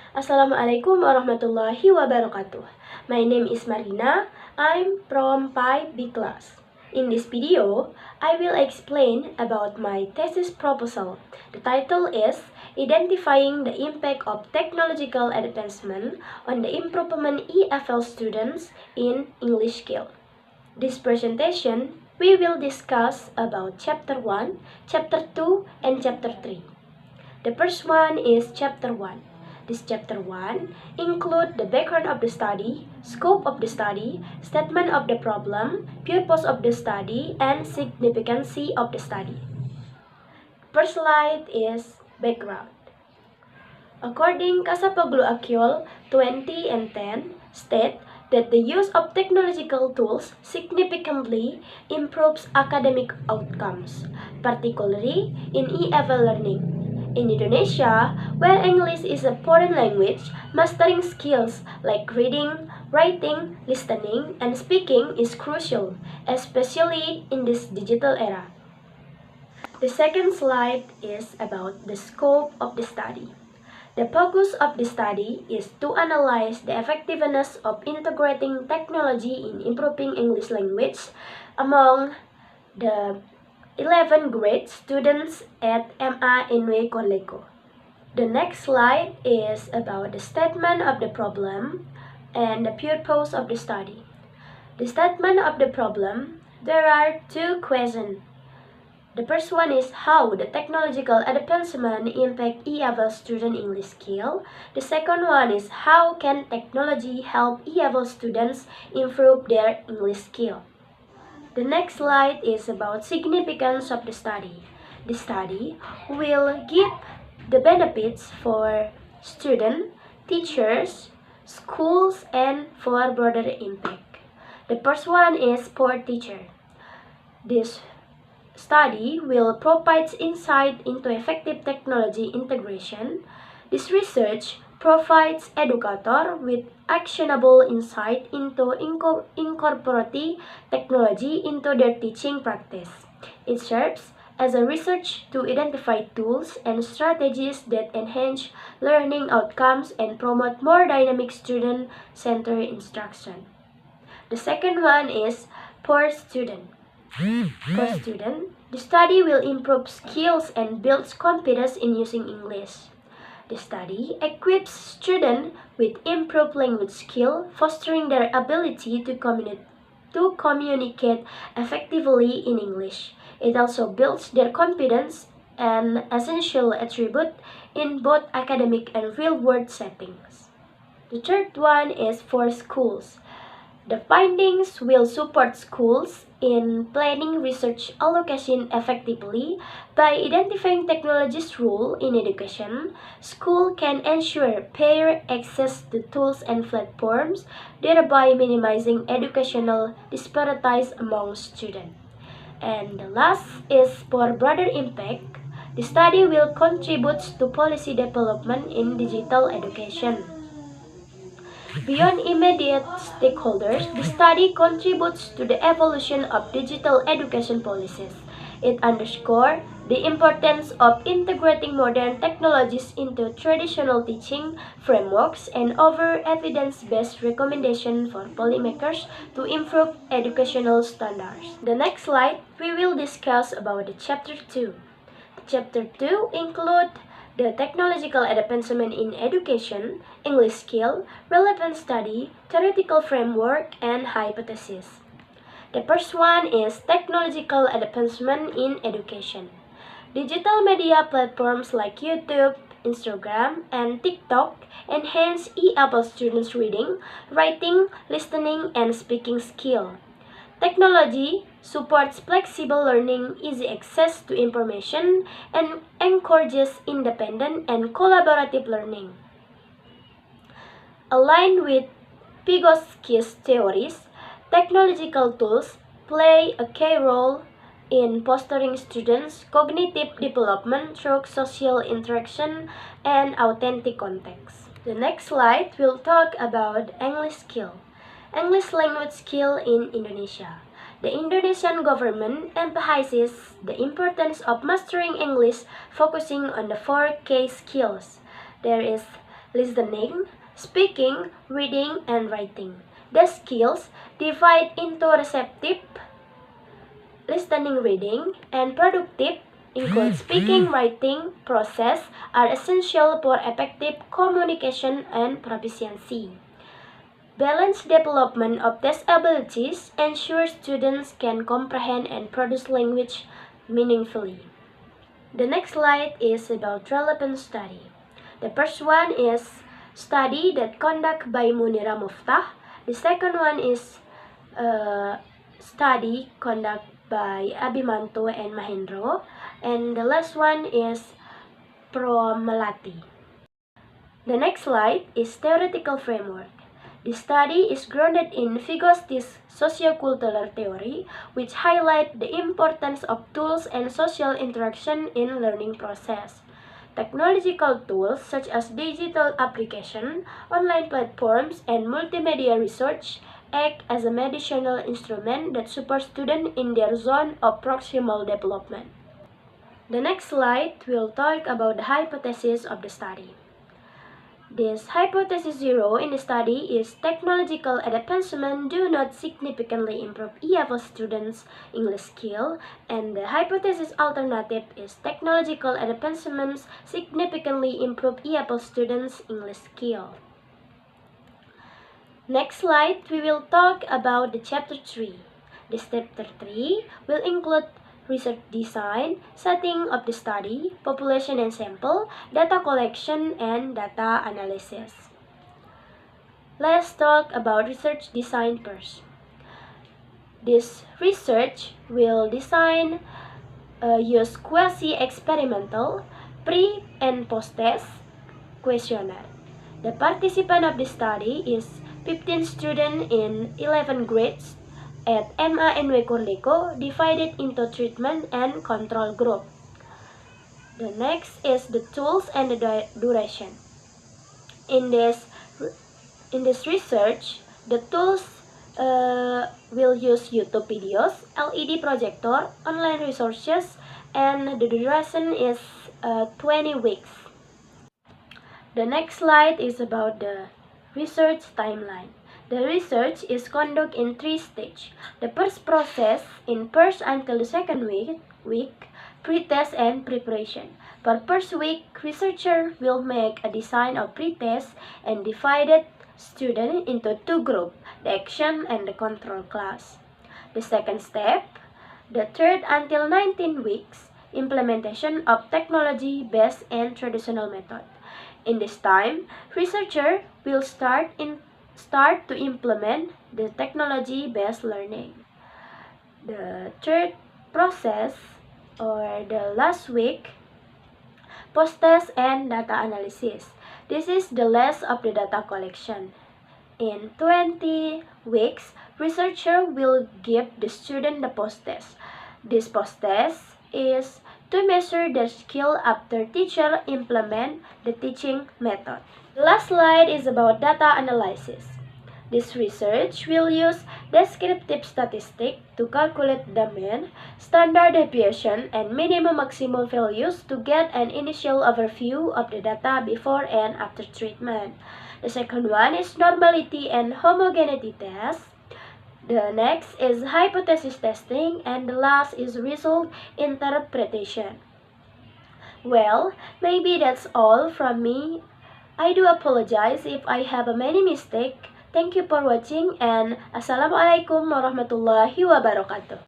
Assalamualaikum warahmatullahi wabarakatuh. My name is Marina. I'm from 5B class. In this video, I will explain about my thesis proposal. The title is Identifying the Impact of Technological Advancement on the Improvement EFL Students in English Skill. This presentation, we will discuss about Chapter 1, Chapter 2, and Chapter 3. The first one is Chapter 1. This Chapter 1 includes the background of the study, scope of the study, statement of the problem, purpose of the study, and significance of the study. First slide is background. According Casapoglu-Akyol 2010 state that the use of technological tools significantly improves academic outcomes, particularly in EFL learning. In Indonesia, where English is a foreign language, mastering skills like reading, writing, listening, and speaking is crucial, especially in this digital era. The second slide is about the scope of the study. The focus of the study is to analyze the effectiveness of integrating technology in improving English language among the 11th grade students at MA College. The next slide is about the statement of the problem and the purpose of the study. The statement of the problem, there are two questions. The first one is how the technological advancement impact EFL student English skill. The second one is how can technology help EFL students improve their English skill. The next slide is about significance of the study. The study will give the benefits for students, teachers, schools, and for broader impact. The first one is for teacher. This study will provide insight into effective technology integration. This research provides educators with actionable insight into incorporating technology into their teaching practice. It serves as a research to identify tools and strategies that enhance learning outcomes and promote more dynamic student-centered instruction. The second one is for student. For student, the study will improve skills and builds confidence in using English. The study equips students with improved language skill, fostering their ability to communicate effectively in English. It also builds their confidence, an essential attribute in both academic and real-world settings. The third one is for schools. The findings will support schools in planning research allocation effectively. By identifying technology's role in education, school can ensure fair access to tools and platforms, thereby minimizing educational disparities among students. And the last is for broader impact. The study will contribute to policy development in digital education. Beyond immediate stakeholders, the study contributes to the evolution of digital education policies. It underscores the importance of integrating modern technologies into traditional teaching frameworks and offer evidence-based recommendations for policymakers to improve educational standards. The next slide, we will discuss about the Chapter 2. Chapter 2 includes the technological advancement in education, English skill, relevant study, theoretical framework, and hypothesis. The first one is technological advancement in education. Digital media platforms like YouTube, Instagram, and TikTok enhance EFL students' reading, writing, listening, and speaking skill. Technology supports flexible learning, easy access to information, and encourages independent and collaborative learning. Aligned with Vygotsky's theories, technological tools play a key role in fostering students' cognitive development through social interaction and authentic context. The next slide will talk about English skill. English language skill in Indonesia. The Indonesian government emphasizes the importance of mastering English, focusing on the four key skills. There is listening, speaking, reading, and writing. The skills divide into receptive, listening, reading, and productive include speaking, writing, process are essential for effective communication and proficiency. Balanced development of these abilities ensures students can comprehend and produce language meaningfully. The next slide is about relevant study. The first one is study that conducted by Munira Muftah. The second one is study conducted by Abimanto and Mahendro. And the last one is from Melati. The next slide is theoretical framework. The study is grounded in Vygotsky's sociocultural theory, which highlight the importance of tools and social interaction in learning process. Technological tools such as digital application, online platforms, and multimedia research act as a medicinal instrument that support students in their zone of proximal development. The next slide will talk about the hypothesis of the study. This hypothesis 0 in the study is technological advancement do not significantly improve EFL students' English skill, and the hypothesis alternative is technological advancements significantly improve EFL students' English skill. Next slide, we will talk about the chapter 3. This chapter 3 will include research design, setting of the study, population and sample, data collection, and data analysis. Let's talk about research design first. This research will use quasi-experimental, pre- and post-test questionnaire. The participant of the study is 15 students in 11 grades at MANW Korleko divided into treatment and control group. The next is the tools and the duration. In this research, the tools will use YouTube videos, LED projector, online resources, and the duration is 20 weeks. The next slide is about the research timeline. The research is conducted in 3 stages. The first process in first until the second week, pre-test and preparation. For first week, researcher will make a design of pre-test and divided students into 2 groups, the action and the control class. The second step, the third until 19 weeks, implementation of technology-based and traditional method. In this time, researcher will start to implement the technology-based learning. The third process or the last week, post-test and data analysis. This is the last of the data collection. In 20 weeks, researcher will give the student the post-test. This post-test is to measure their skill after teacher implement the teaching method. The last slide is about data analysis. This research will use descriptive statistics to calculate the mean, standard deviation, and minimum maximum values to get an initial overview of the data before and after treatment. The second one is normality and homogeneity test. The next is hypothesis testing, and the last is result interpretation. Well, maybe that's all from me. I do apologize if I have a many mistake. Thank you for watching and Assalamualaikum warahmatullahi wabarakatuh.